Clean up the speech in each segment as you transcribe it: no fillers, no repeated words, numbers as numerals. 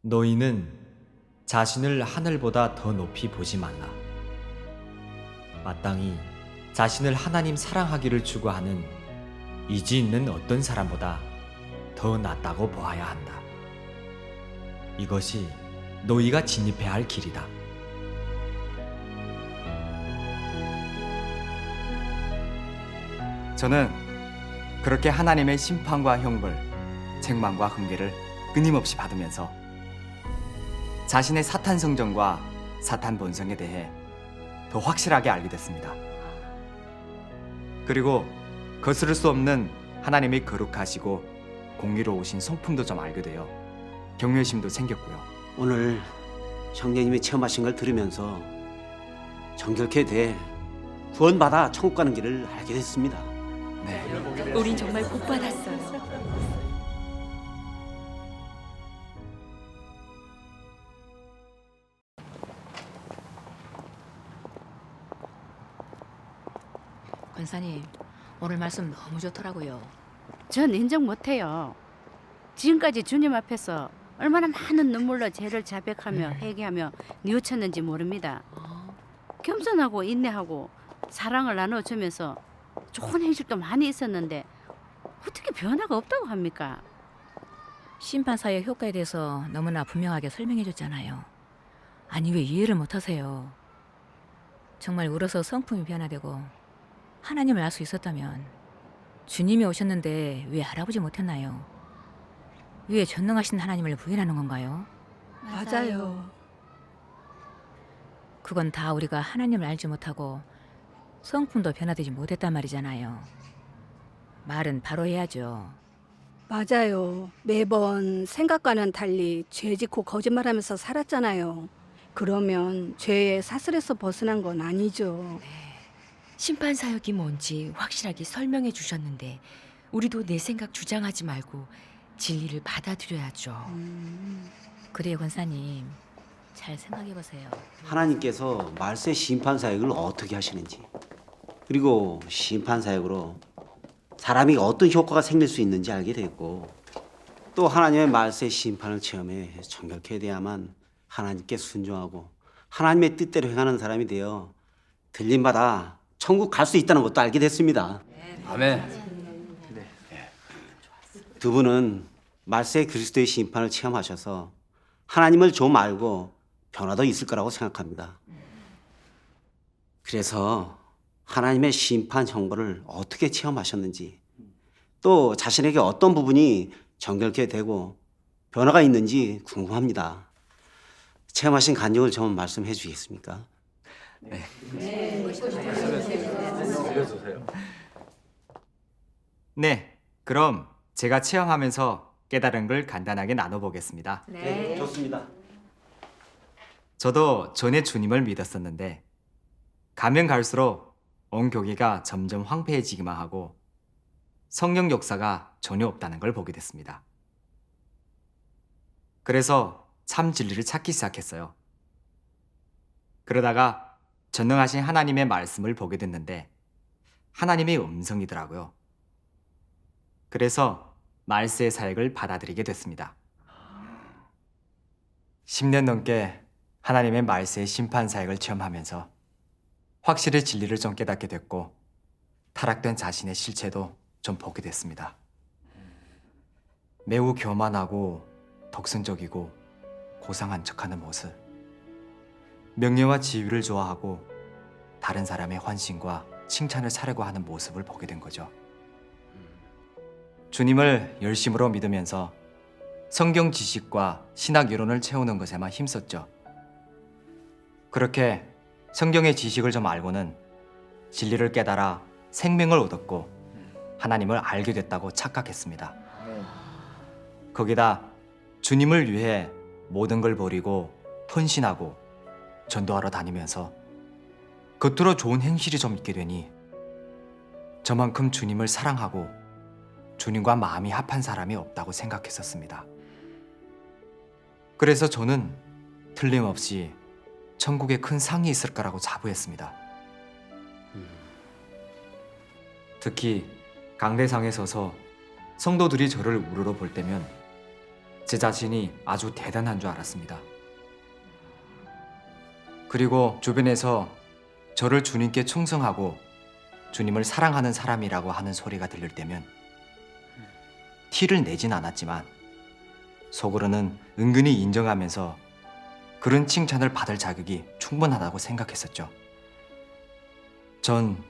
너희는 자신을 하늘보다 더 높이 보지 말라. 마땅히 자신을 하나님 사랑하기를 추구하는 의지 있는 어떤 사람보다 더 낫다고 보아야 한다. 이것이 너희가 진입해야 할 길이다. 저는 그렇게 하나님의 심판과 형벌, 책망과 훈계를 끊임없이 받으면서 자신의 사탄 성정과 사탄 본성에 대해 더 확실하게 알게 됐습니다. 그리고 거스를 수 없는 하나님의 거룩하시고 공의로우신 성품도 좀 알게 되어 경외심도 생겼고요. 오늘 형제님이 체험하신 걸 들으면서 정결케 돼 구원받아 천국 가는 길을 알게 됐습니다. 네. 우린 정말 복 받았어요. 권사님, 오늘 말씀 너무 좋더라고요. 전 인정 못해요. 지금까지 주님 앞에서 얼마나 많은 눈물로 죄를 자백하며 회개하며 뉘우쳤는지 모릅니다. 겸손하고 인내하고 사랑을 나눠주면서 좋은 행실도 많이 있었는데 어떻게 변화가 없다고 합니까? 심판사의 효과에 대해서 너무나 분명하게 설명해 줬잖아요. 아니 왜 이해를 못하세요? 정말 울어서 성품이 변화되고 하나님을 알 수 있었다면 주님이 오셨는데 왜 알아보지 못했나요? 왜 전능하신 하나님을 부인하는 건가요? 맞아요. 그건 다 우리가 하나님을 알지 못하고 성품도 변화되지 못했단 말이잖아요. 말은 바로 해야죠. 맞아요. 매번 생각과는 달리 죄 짓고 거짓말하면서 살았잖아요. 그러면 죄의 사슬에서 벗어난 건 아니죠. 심판 사역이 뭔지 확실하게 설명해 주셨는데 우리도 내 생각 주장하지 말고 진리를 받아들여야죠. 그래요, 권사님. 잘 생각해 보세요. 하나님께서 말세 심판 사역을 어떻게 하시는지, 그리고 심판 사역으로 사람이 어떤 효과가 생길 수 있는지 알게 됐고, 또 하나님의 말세 심판을 체험해 정결케 돼야만 하나님께 순종하고 하나님의 뜻대로 행하는 사람이 되어 들림마다 천국 갈 수 있다는 것도 알게 됐습니다. 아멘. 두 분은 말세 그리스도의 심판을 체험하셔서 하나님을 좀 알고 변화도 있을 거라고 생각합니다. 그래서 하나님의 심판 형벌을 어떻게 체험하셨는지, 또 자신에게 어떤 부분이 정결케 되고 변화가 있는지 궁금합니다. 체험하신 간증을 좀 말씀해 주시겠습니까? 네, 그럼 제가 체험하면서 깨달은 걸 간단하게 나눠보겠습니다. 네, 좋습니다. 저도 전에 주님을 믿었었는데 가면 갈수록 온 교회가 점점 황폐해지기만 하고 성령 역사가 전혀 없다는 걸 보게 됐습니다. 그래서 참 진리를 찾기 시작했어요. 그러다가 전능하신 하나님의 말씀을 보게 됐는데 하나님의 음성이더라고요. 그래서 말세의 사역을 받아들이게 됐습니다. 10년 넘게 하나님의 말세의 심판 사역을 체험하면서 확실히 진리를 좀 깨닫게 됐고 타락된 자신의 실체도 좀 보게 됐습니다. 매우 교만하고 독선적이고 고상한 척하는 모습, 명예와 지위를 좋아하고 다른 사람의 환심과 칭찬을 사려고 하는 모습을 보게 된 거죠. 주님을 열심으로 믿으면서 성경 지식과 신학 이론을 채우는 것에만 힘썼죠. 그렇게 성경의 지식을 좀 알고는 진리를 깨달아 생명을 얻었고 하나님을 알게 됐다고 착각했습니다. 거기다 주님을 위해 모든 걸 버리고 헌신하고 전도하러 다니면서 겉으로 좋은 행실이 좀 있게 되니 저만큼 주님을 사랑하고 주님과 마음이 합한 사람이 없다고 생각했었습니다. 그래서 저는 틀림없이 천국에 큰 상이 있을 거라고 자부했습니다. 특히 강대상에 서서 성도들이 저를 우러러 볼 때면 제 자신이 아주 대단한 줄 알았습니다. 그리고 주변에서 저를 주님께 충성하고 주님을 사랑하는 사람이라고 하는 소리가 들릴 때면 티를 내진 않았지만 속으로는 은근히 인정하면서 그런 칭찬을 받을 자격이 충분하다고 생각했었죠. 전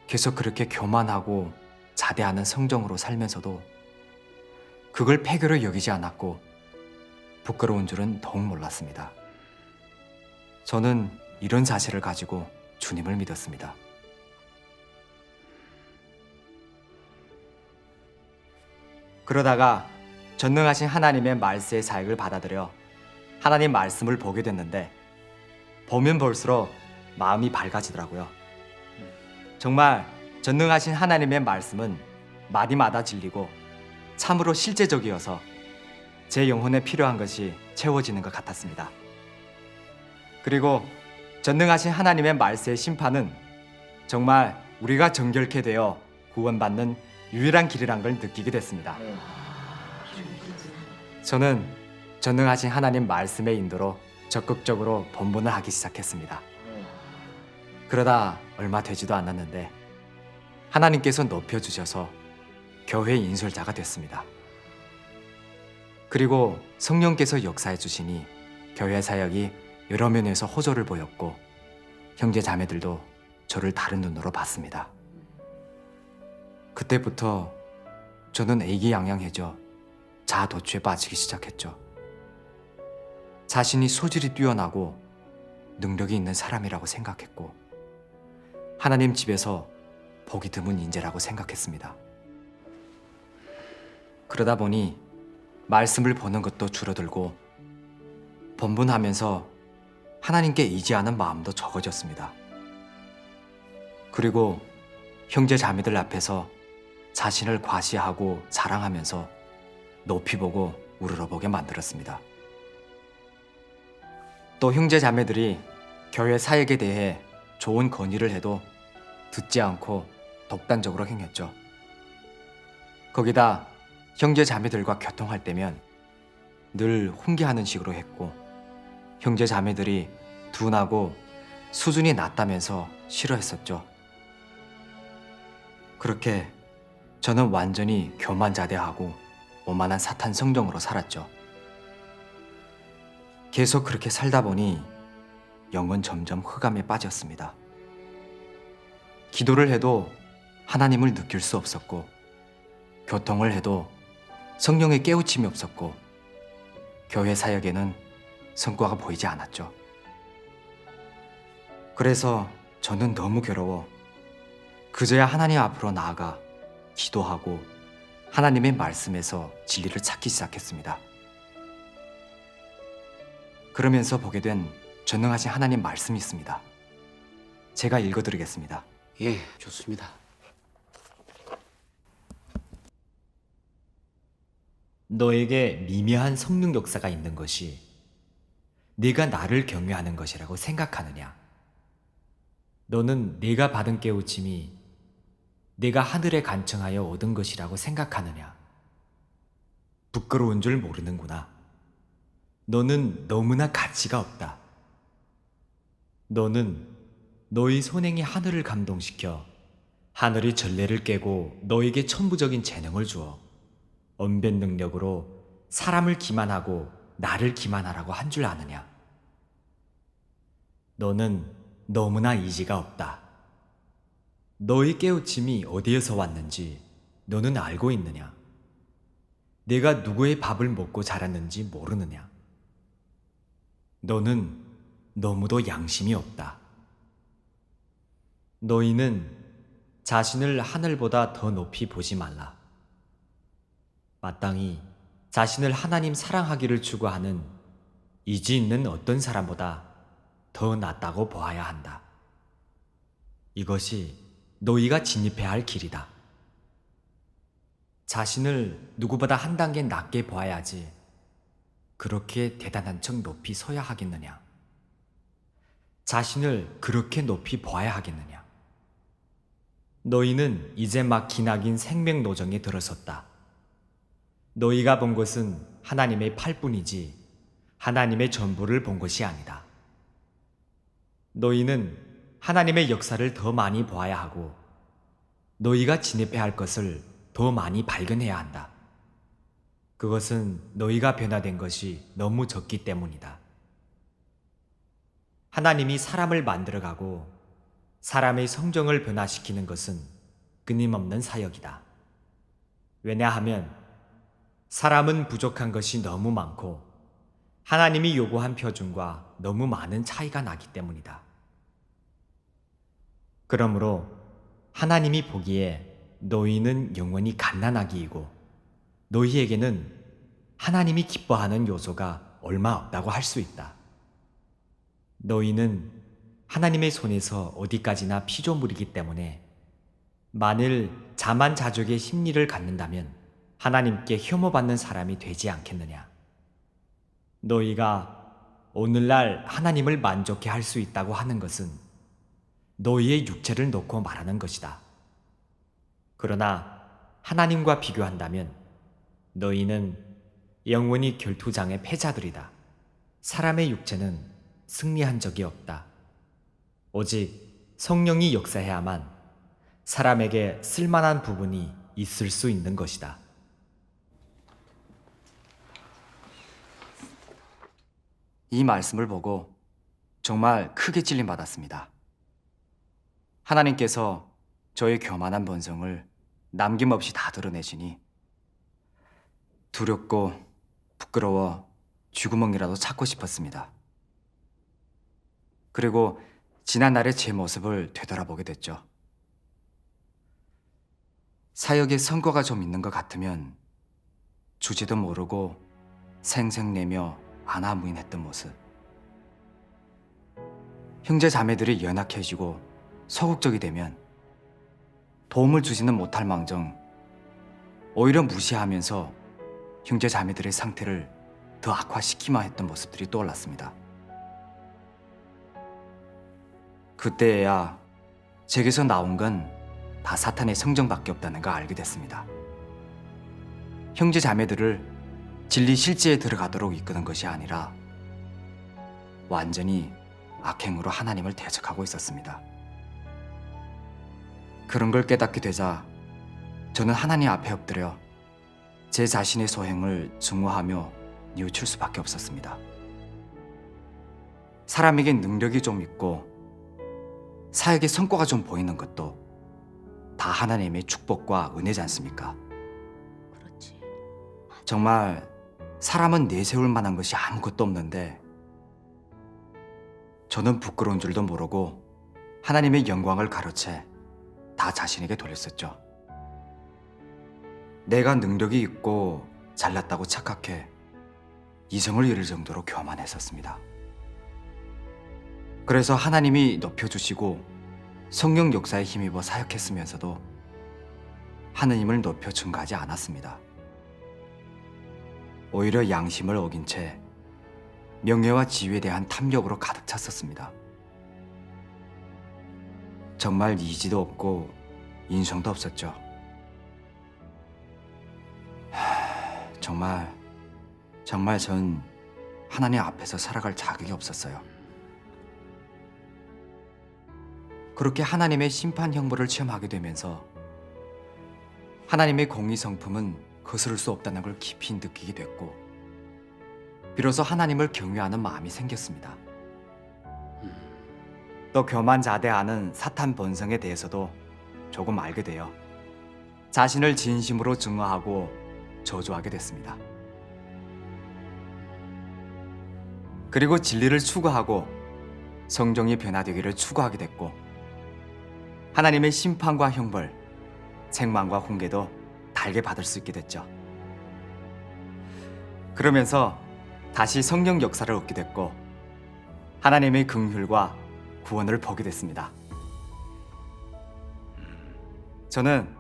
계속 그렇게 교만하고 자대하는 성정으로 살면서도 그걸 폐교로 여기지 않았고 부끄러운 줄은 더욱 몰랐습니다. 저는 이런 사실을 가지고 주님을 믿었습니다. 그러다가 전능하신 하나님의 말세의 사역을 받아들여 하나님 말씀을 보게 됐는데 보면 볼수록 마음이 밝아지더라고요. 정말 전능하신 하나님의 말씀은 마디마다 진리고 참으로 실제적이어서 제 영혼에 필요한 것이 채워지는 것 같았습니다. 그리고 전능하신 하나님의 말세의 심판은 정말 우리가 정결케 되어 구원받는 유일한 길이란 걸 느끼게 됐습니다. 저는 전능하신 하나님 말씀의 인도로 적극적으로 본문을 하기 시작했습니다. 그러다 얼마 되지도 않았는데 하나님께서 높여주셔서 교회 인솔자가 됐습니다. 그리고 성령께서 역사해 주시니 교회 사역이 여러 면에서 호조를 보였고 형제 자매들도 저를 다른 눈으로 봤습니다. 그때부터 저는 애기양양해져 자아도취에 빠지기 시작했죠. 자신이 소질이 뛰어나고 능력이 있는 사람이라고 생각했고 하나님 집에서 보기 드문 인재라고 생각했습니다. 그러다 보니 말씀을 보는 것도 줄어들고 번분하면서 하나님께 의지하는 마음도 적어졌습니다. 그리고 형제 자매들 앞에서 자신을 과시하고 자랑하면서 높이 보고 우러러보게 만들었습니다. 또 형제 자매들이 교회 사역에 대해 좋은 건의를 해도 듣지 않고 독단적으로 행했죠. 거기다 형제 자매들과 교통할 때면 늘 훈계하는 식으로 했고 형제 자매들이 둔하고 수준이 낮다면서 싫어했었죠. 그렇게 저는 완전히 교만자대하고 오만한 사탄 성정으로 살았죠. 계속 그렇게 살다 보니 영은 점점 흑암에 빠졌습니다. 기도를 해도 하나님을 느낄 수 없었고 교통을 해도 성령의 깨우침이 없었고 교회 사역에는 성과가 보이지 않았죠. 그래서 저는 너무 괴로워 그저야 하나님 앞으로 나아가 기도하고 하나님의 말씀에서 진리를 찾기 시작했습니다. 그러면서 보게 된 전능하신 하나님 말씀이 있습니다. 제가 읽어드리겠습니다. 예, 좋습니다. 너에게 미묘한 성령 역사가 있는 것이 네가 나를 경외하는 것이라고 생각하느냐? 너는 네가 받은 깨우침이 네가 하늘에 간청하여 얻은 것이라고 생각하느냐? 부끄러운 줄 모르는구나. 너는 너무나 가치가 없다. 너는 너희 선행이 하늘을 감동시켜 하늘이 전례를 깨고 너에게 천부적인 재능을 주어 언변 능력으로 사람을 기만하고 나를 기만하라고 한 줄 아느냐? 너는 너무나 의지가 없다. 너의 깨우침이 어디에서 왔는지 너는 알고 있느냐? 내가 누구의 밥을 먹고 자랐는지 모르느냐? 너는 너무도 양심이 없다. 너희는 자신을 하늘보다 더 높이 보지 말라. 마땅히 자신을 하나님 사랑하기를 추구하는 의지 있는 어떤 사람보다 더 낫다고 보아야 한다. 이것이 너희가 진입해야 할 길이다. 자신을 누구보다 한 단계 낮게 보아야지 그렇게 대단한 척 높이 서야 하겠느냐? 자신을 그렇게 높이 보아야 하겠느냐? 너희는 이제 막 기나긴 생명노정에 들어섰다. 너희가 본 것은 하나님의 팔뿐이지 하나님의 전부를 본 것이 아니다. 너희는 하나님의 역사를 더 많이 보아야 하고 너희가 진입해야 할 것을 더 많이 발견해야 한다. 그것은 너희가 변화된 것이 너무 적기 때문이다. 하나님이 사람을 만들어가고 사람의 성정을 변화시키는 것은 끊임없는 사역이다. 왜냐하면 사람은 부족한 것이 너무 많고 하나님이 요구한 표준과 너무 많은 차이가 나기 때문이다. 그러므로 하나님이 보기에 너희는 영원히 갓난아기이고 너희에게는 하나님이 기뻐하는 요소가 얼마 없다고 할 수 있다. 너희는 하나님의 손에서 어디까지나 피조물이기 때문에 만일 자만자족의 심리를 갖는다면 하나님께 혐오받는 사람이 되지 않겠느냐. 너희가 오늘날 하나님을 만족해 할 수 있다고 하는 것은 너희의 육체를 놓고 말하는 것이다. 그러나 하나님과 비교한다면 너희는 영원히 결투장의 패자들이다. 사람의 육체는 승리한 적이 없다. 오직 성령이 역사해야만 사람에게 쓸만한 부분이 있을 수 있는 것이다. 이 말씀을 보고 정말 크게 찔림받았습니다. 하나님께서 저의 교만한 본성을 남김없이 다 드러내시니 두렵고 부끄러워 쥐구멍이라도 찾고 싶었습니다. 그리고 지난날의 제 모습을 되돌아보게 됐죠. 사역에 성과가 좀 있는 것 같으면 주제도 모르고 생색내며 안하무인했던 모습. 형제 자매들이 연약해지고 소극적이 되면 도움을 주지는 못할 망정 오히려 무시하면서 형제 자매들의 상태를 더 악화시키만 했던 모습들이 떠올랐습니다. 그때야 제게서 나온 건 다 사탄의 성정밖에 없다는 걸 알게 됐습니다. 형제 자매들을 진리 실제에 들어가도록 이끄는 것이 아니라 완전히 악행으로 하나님을 대적하고 있었습니다. 그런 걸 깨닫게 되자 저는 하나님 앞에 엎드려 제 자신의 소행을 증오하며 뉘우칠 수밖에 없었습니다. 사람에게 능력이 좀 있고 사역의 성과가 좀 보이는 것도 다 하나님의 축복과 은혜지 않습니까? 그렇지. 정말 사람은 내세울 만한 것이 아무것도 없는데 저는 부끄러운 줄도 모르고 하나님의 영광을 가로채 다 자신에게 돌렸었죠. 내가 능력이 있고 잘났다고 착각해 이성을 잃을 정도로 교만했었습니다. 그래서 하나님이 높여주시고 성령 역사에 힘입어 사역했으면서도 하느님을 높여 증가하지 않았습니다. 오히려 양심을 어긴 채 명예와 지위에 대한 탐욕으로 가득 찼었습니다. 정말 이지도 없고 인성도 없었죠. 정말 전 하나님 앞에서 살아갈 자격이 없었어요. 그렇게 하나님의 심판 형벌을 체험하게 되면서 하나님의 공의 성품은 거스를 수 없다는 걸 깊이 느끼게 됐고 비로소 하나님을 경외하는 마음이 생겼습니다. 또 교만자대하는 사탄 본성에 대해서도 조금 알게 되어 자신을 진심으로 증오하고 저주하게 됐습니다. 그리고 진리를 추구하고 성정이 변화되기를 추구하게 됐고 하나님의 심판과 형벌, 책망과 훈계도 달게 받을 수 있게 됐죠. 그러면서 다시 성령 역사를 얻게 됐고 하나님의 긍휼과 구원을 보게 됐습니다. 저는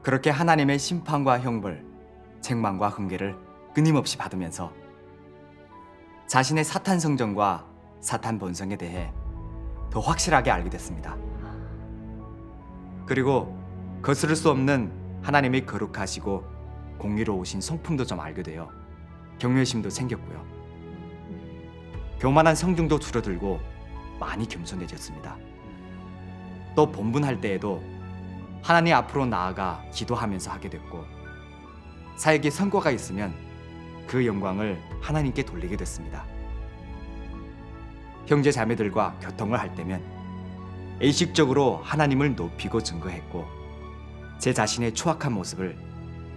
그렇게 하나님의 심판과 형벌, 책망과 훈계를 끊임없이 받으면서 자신의 사탄 성정과 사탄 본성에 대해 더 확실하게 알게 됐습니다. 그리고 거스를 수 없는 하나님의 거룩하시고 공의로우신 성품도 좀 알게 되어 경외심도 생겼고요. 교만한 성중도 줄어들고 많이 겸손해졌습니다. 또 본분할 때에도 하나님 앞으로 나아가 기도하면서 하게 됐고, 사역에 성과가 있으면 그 영광을 하나님께 돌리게 됐습니다. 형제 자매들과 교통을 할 때면 의식적으로 하나님을 높이고 증거했고, 제 자신의 추악한 모습을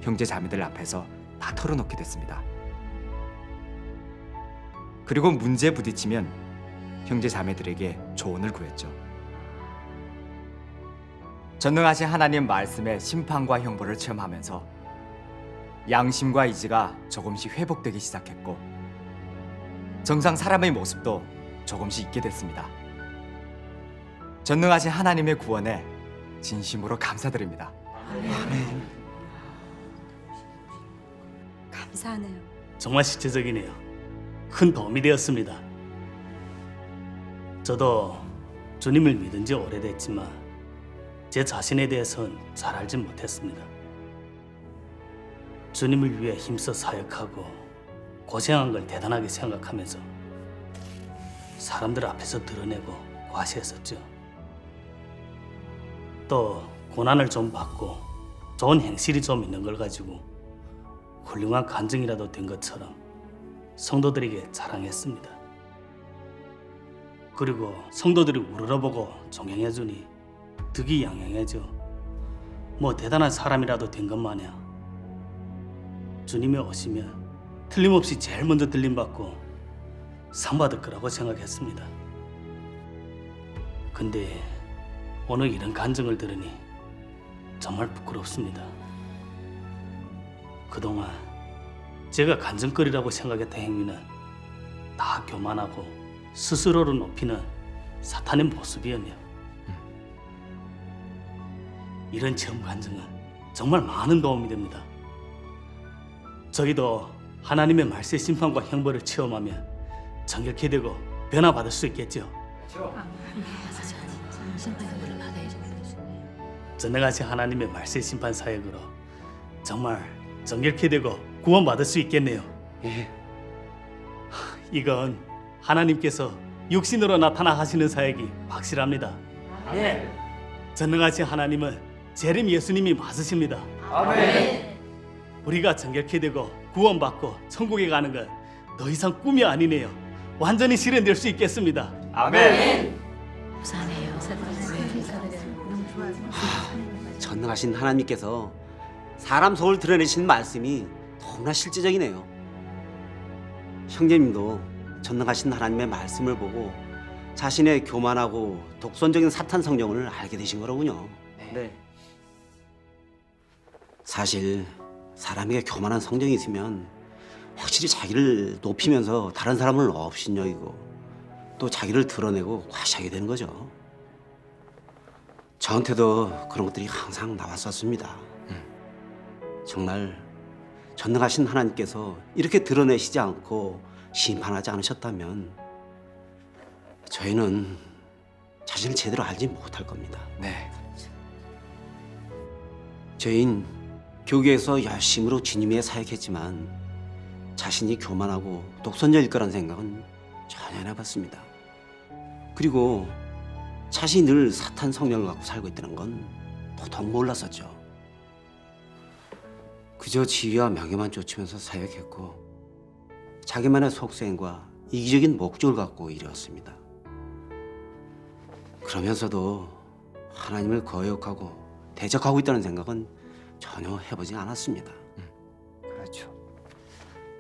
형제 자매들 앞에서 다 털어놓게 됐습니다. 그리고 문제에 부딪히면 형제 자매들에게 조언을 구했죠. 전능하신 하나님 말씀의 심판과 형벌을 체험하면서 양심과 의지가 조금씩 회복되기 시작했고, 정상 사람의 모습도 조금씩 있게 됐습니다. 전능하신 하나님의 구원에 진심으로 감사드립니다. 감사하네요. 정말 실제적이네요. 큰 도움이 되었습니다. 저도 주님을 믿은 지 오래됐지만 제 자신에 대해서는 잘 알지 못했습니다. 주님을 위해 힘써 사역하고 고생한 걸 대단하게 생각하면서 사람들 앞에서 드러내고 과시했었죠. 또 고난을 좀 받고 좋은 행실이 좀 있는 걸 가지고 훌륭한 간증이라도 된 것처럼 성도들에게 자랑했습니다. 그리고 성도들이 우러러보고 존경해주니 득이 양양해져 뭐 대단한 사람이라도 된 것 마냥 주님이 오시면 틀림없이 제일 먼저 들림받고 상 받을 거라고 생각했습니다. 근데 오늘 이런 간증을 들으니 정말 부끄럽습니다. 그동안 제가 간증거리라고 생각했던 행위는 다 교만하고 스스로를 높이는 사탄의 모습이었네요. 이런 체험 간증은 정말 많은 도움이 됩니다. 저희도 하나님의 말세 심판과 형벌을 체험하면 정결케 되고 변화받을 수 있겠죠. 전능하신 하나님의 말세 심판 사역으로 정말 정결케 되고 구원받을 수 있겠네요. 예. 이건 하나님께서 육신으로 나타나 하시는 사역이 확실합니다. 전능하신 하나님은 재림 예수님이 맞으십니다. 우리가 정결케 되고 구원받고 천국에 가는 건 더 이상 꿈이 아니네요. 완전히 실현될 수 있겠습니다. 감사하네요. 전능하신 하나님께서 사람 속을 드러내시는 말씀이 너무나 실제적이네요. 형제님도 전능하신 하나님의 말씀을 보고 자신의 교만하고 독선적인 사탄 성령을 알게 되신 거로군요. 네. 사실 사람에게 교만한 성정이 있으면 확실히 자기를 높이면서 다른 사람을 업신여기고 또 자기를 드러내고 과시하게 되는 거죠. 저한테도 그런 것들이 항상 나왔었습니다. 정말 전능하신 하나님께서 이렇게 드러내시지 않고 심판하지 않으셨다면 저희는 자신을 제대로 알지 못할 겁니다. 네. 저희는 교계에서 열심으로 주님의 사역했지만 자신이 교만하고 독선적일 거란 생각은 전혀 안 해봤습니다. 그리고 자신이 늘 사탄 성령을 갖고 살고 있다는 건 도통 몰랐었죠. 그저 지위와 명예만 쫓으면서 사역했고 자기만의 속생과 이기적인 목적을 갖고 일해왔습니다. 그러면서도 하나님을 거역하고 대적하고 있다는 생각은 전혀 해보지 않았습니다. 그렇죠.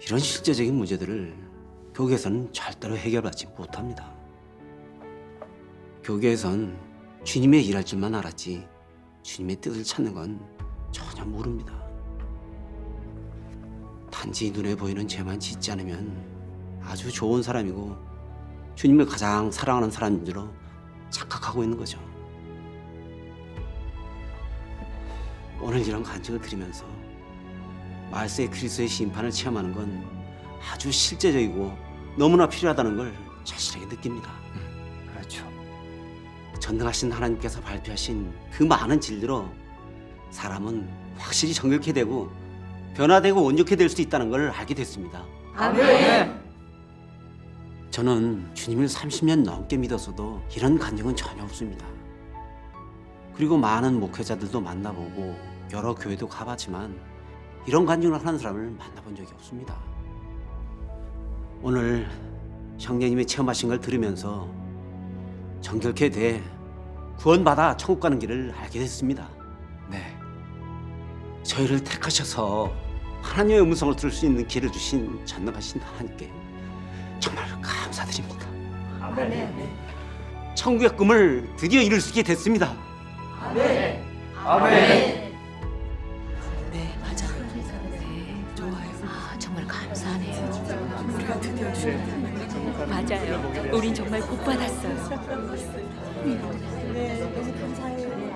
이런 실제적인 문제들을 교계에서는 절대로 해결받지 못합니다. 교계에선 주님의 일할 줄만 알았지 주님의 뜻을 찾는 건 전혀 모릅니다. 단지 눈에 보이는 죄만 짓지 않으면 아주 좋은 사람이고 주님을 가장 사랑하는 사람인 줄로 착각하고 있는 거죠. 오늘 이런 간증을 들으면서 말세 그리스도의 심판을 체험하는 건 아주 실제적이고 너무나 필요하다는 걸 절실하게 느낍니다. 그렇죠. 전능하신 하나님께서 발표하신 그 많은 진리로 사람은 확실히 정결케 되고 변화되고 온전케 될 수 있다는 걸 알게 됐습니다. 저는 주님을 30년 넘게 믿었어도 이런 간증은 전혀 없습니다. 그리고 많은 목회자들도 만나보고 여러 교회도 가봤지만 이런 간증을 하는 사람을 만나본 적이 없습니다. 오늘 형제님이 체험하신 걸 들으면서 정결케 돼 구원받아 천국 가는 길을 알게 됐습니다. 네, 저희를 택하셔서 하나님의 음성을 들을 수 있는 길을 주신 전능하신 하나님께 정말 감사드립니다. 천국의 꿈을 드디어 이룰 수 있게 됐습니다. 네, 맞아요. 네, 좋아요. 아, 정말 감사하네요. 우리가 드디어 주님. 맞아요. 우린 정말 복 받았어요. 네, 너무 감사해요.